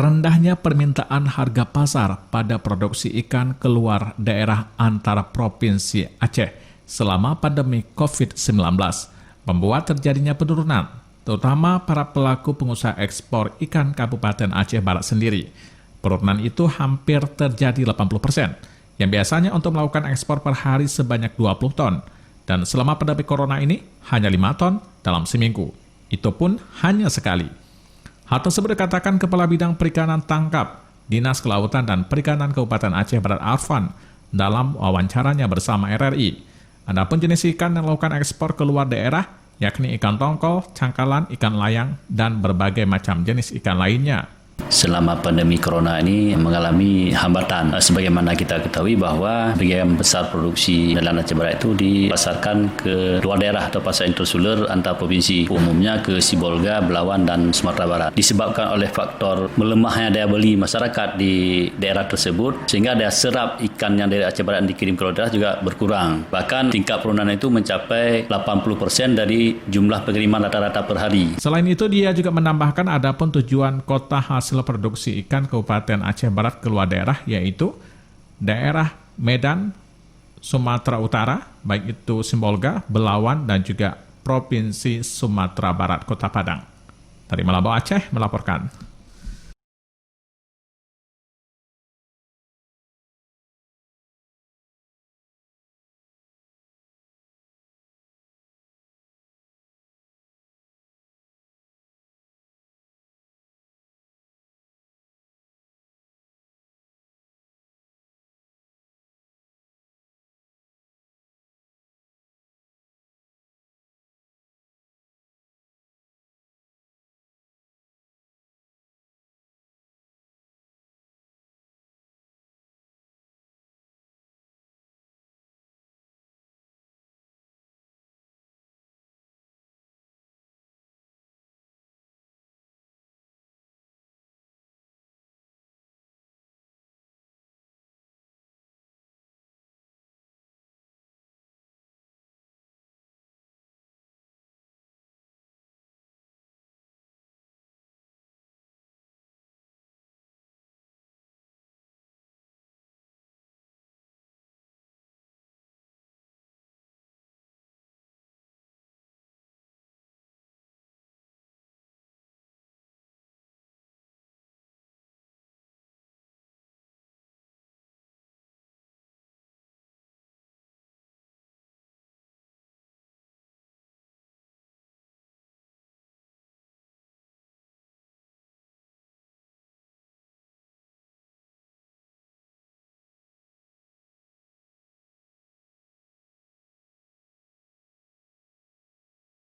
Rendahnya permintaan harga pasar pada produksi ikan keluar daerah antara Provinsi Aceh selama pandemi COVID-19 membuat terjadinya penurunan, terutama para pelaku pengusaha ekspor ikan Kabupaten Aceh Barat sendiri. Penurunan itu hampir terjadi 80%, yang biasanya untuk melakukan ekspor per hari sebanyak 20 ton, dan selama pandemi corona ini hanya 5 ton dalam seminggu. Itu pun hanya sekali. Hal tersebut dikatakan Kepala Bidang Perikanan Tangkap Dinas Kelautan dan Perikanan Kabupaten Aceh Barat Arfan dalam wawancaranya bersama RRI. Adapun jenis ikan yang melakukan ekspor keluar daerah yakni ikan tongkol, cangkalan, ikan layang, dan berbagai macam jenis ikan lainnya. Selama pandemi corona ini mengalami hambatan. Sebagaimana kita ketahui bahwa bagian besar produksi nelayan Aceh Barat itu dipasarkan ke luar daerah atau pasar intrasulur antar provinsi, umumnya ke Sibolga, Belawan, dan Sumatera Barat. Disebabkan oleh faktor melemahnya daya beli masyarakat di daerah tersebut, sehingga daya serap ikan yang dari Aceh Barat yang dikirim ke luar daerah juga berkurang. Bahkan tingkat penurunan itu mencapai 80% dari jumlah pengiriman rata-rata per hari. Selain itu, dia juga menambahkan adapun tujuan kota hasil produksi ikan Kabupaten Aceh Barat ke luar daerah, yaitu daerah Medan, Sumatera Utara, baik itu Sibolga, Belawan, dan juga Provinsi Sumatera Barat, Kota Padang. Dari Malabo, Aceh, melaporkan.